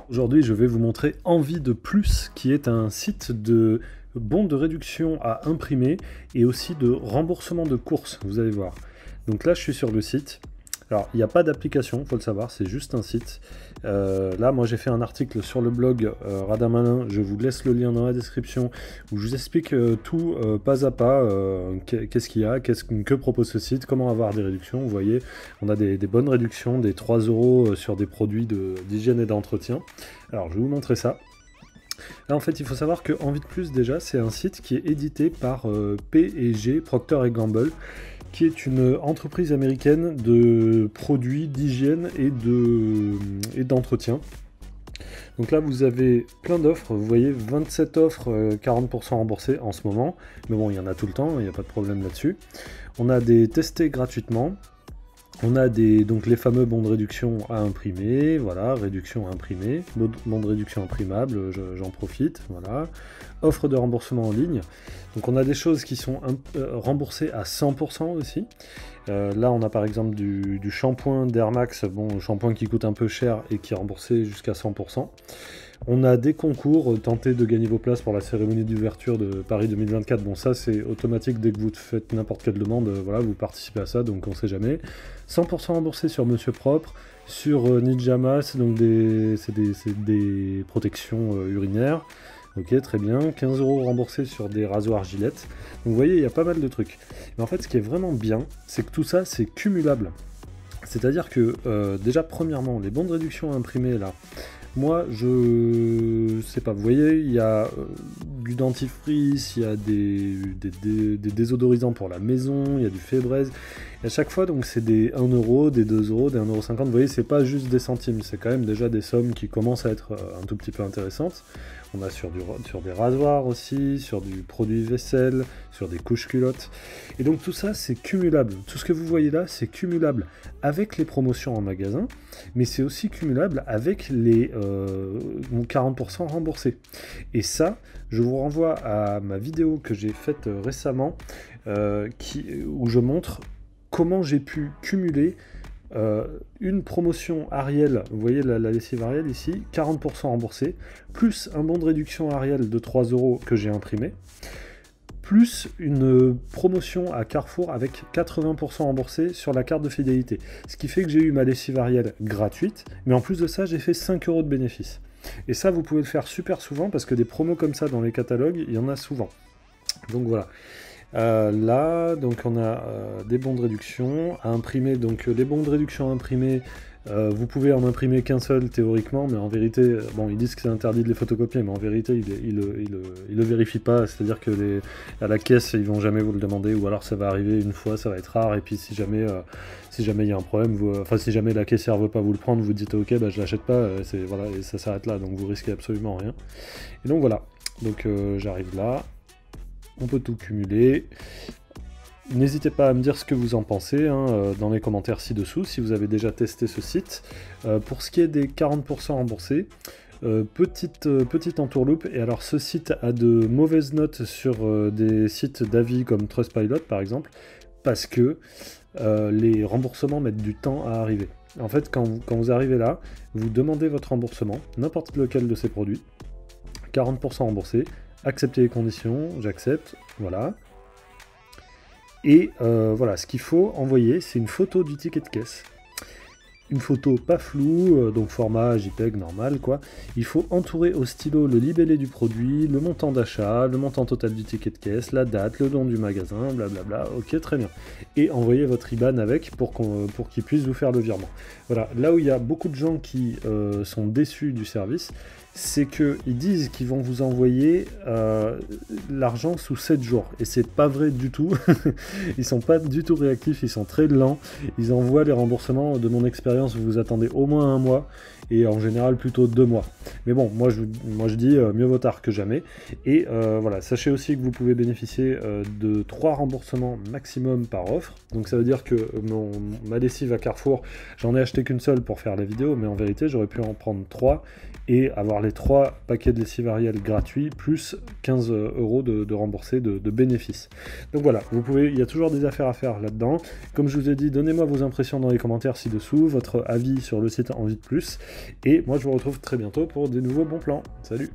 Aujourd'hui, je vais vous montrer Envie de Plus, qui est un site de bons de réduction à imprimer et aussi de remboursement de courses, vous allez voir. Donc là, je suis sur le site. Alors, il n'y a pas d'application, faut le savoir, c'est juste un site. Là, moi, j'ai fait un article sur le blog Radin Malin, je vous laisse le lien dans la description, où je vous explique tout pas à pas, qu'est-ce qu'il y a, que propose ce site, comment avoir des réductions. Vous voyez, on a des bonnes réductions, des 3 € sur des produits d'hygiène et d'entretien. Alors, je vais vous montrer ça. Là, en fait, il faut savoir que Envie de Plus, déjà, c'est un site qui est édité par P&G, Procter & Gamble, qui est une entreprise américaine de produits d'hygiène et d'entretien. Donc là, vous avez plein d'offres. Vous voyez, 27 offres, 40% remboursées en ce moment. Mais bon, il y en a tout le temps, il n'y a pas de problème là-dessus. On a des testés gratuitement. On a donc les fameux bons de réduction à imprimer, voilà, réduction à imprimer, bons de réduction imprimable, j'en profite, voilà. Offre de remboursement en ligne. Donc on a des choses qui sont remboursées à 100% aussi. Là on a par exemple du shampoing d'Air Max, bon, shampoing qui coûte un peu cher et qui est remboursé jusqu'à 100%. On a des concours, tentez de gagner vos places pour la cérémonie d'ouverture de Paris 2024. Bon, ça c'est automatique dès que vous faites n'importe quelle demande, voilà, vous participez à ça, donc on sait jamais. 100% remboursé sur Monsieur Propre, sur Nijamas, donc c'est des protections urinaires. Ok, très bien. 15 € remboursés sur des rasoirs Gillette. Donc vous voyez, il y a pas mal de trucs. Mais en fait, ce qui est vraiment bien, c'est que tout ça, c'est cumulable. C'est-à-dire que, déjà, premièrement, les bons de réduction imprimés, là, moi, je sais pas, vous voyez, il y a du dentifrice, il y a des désodorisants pour la maison, il y a du Febreze. Et à chaque fois, donc, c'est des 1 €, des 2 €, des 1,50 €. Vous voyez, c'est pas juste des centimes, c'est quand même déjà des sommes qui commencent à être un tout petit peu intéressantes. On a sur des rasoirs aussi, sur du produit vaisselle, sur des couches culottes. Et donc tout ça, c'est cumulable. Tout ce que vous voyez là, c'est cumulable avec les promotions en magasin, mais c'est aussi cumulable avec les 40% remboursés. Et ça, je vous renvoie à ma vidéo que j'ai faite récemment, où je montre comment j'ai pu cumuler une promotion Ariel, vous voyez la lessive Ariel ici, 40% remboursé, plus un bon de réduction Ariel de 3 € que j'ai imprimé, plus une promotion à Carrefour avec 80% remboursé sur la carte de fidélité. Ce qui fait que j'ai eu ma lessive Ariel gratuite, mais en plus de ça, j'ai fait 5 € de bénéfice. Et ça, vous pouvez le faire super souvent, parce que des promos comme ça dans les catalogues, il y en a souvent. Donc voilà. Là, donc on a des bons de réduction à imprimer. Donc les bons de réduction à imprimer, vous pouvez en imprimer qu'un seul théoriquement, mais en vérité, bon, ils disent que c'est interdit de les photocopier, mais en vérité, ils le vérifient pas. C'est-à-dire que à la caisse, ils vont jamais vous le demander, ou alors ça va arriver une fois, ça va être rare. Et puis si jamais il y a un problème, si jamais la caissière veut pas vous le prendre, vous dites ok, bah je l'achète pas, voilà, et ça s'arrête là. Donc vous risquez absolument rien. Et donc voilà. Donc j'arrive là. On peut tout cumuler. N'hésitez pas à me dire ce que vous en pensez dans les commentaires ci-dessous, si vous avez déjà testé ce site. Pour ce qui est des 40% remboursés, petite entourloupe, et alors ce site a de mauvaises notes sur des sites d'avis comme Trustpilot par exemple, parce que les remboursements mettent du temps à arriver. En fait, quand vous arrivez là, vous demandez votre remboursement, n'importe lequel de ces produits, 40% remboursé, accepter les conditions, j'accepte, voilà. Et voilà, ce qu'il faut envoyer, c'est une photo du ticket de caisse. Une photo pas floue, donc format JPEG normal, quoi. Il faut entourer au stylo le libellé du produit, le montant d'achat, le montant total du ticket de caisse, la date, le nom du magasin, blablabla, ok, très bien. Et envoyer votre IBAN avec pour qu'il puisse vous faire le virement. Voilà, là où il y a beaucoup de gens qui sont déçus du service, c'est qu'ils disent qu'ils vont vous envoyer l'argent sous 7 jours. Et c'est pas vrai du tout. Ils sont pas du tout réactifs, ils sont très lents. Ils envoient les remboursements, de mon expérience, vous attendez au moins 1 mois. Et en général plutôt 2 mois. Mais bon, moi je dis mieux vaut tard que jamais. Et voilà, sachez aussi que vous pouvez bénéficier de 3 remboursements maximum par offre. offre. Donc ça veut dire que ma lessive à Carrefour, j'en ai acheté qu'une seule pour faire la vidéo, mais en vérité j'aurais pu en prendre 3 et avoir les 3 paquets de lessive Ariel gratuits, plus 15 € de remboursés de bénéfices. Donc voilà, il y a toujours des affaires à faire là-dedans. Comme je vous ai dit, donnez-moi vos impressions dans les commentaires ci-dessous, votre avis sur le site Envie de Plus, et moi je vous retrouve très bientôt pour des nouveaux bons plans. Salut!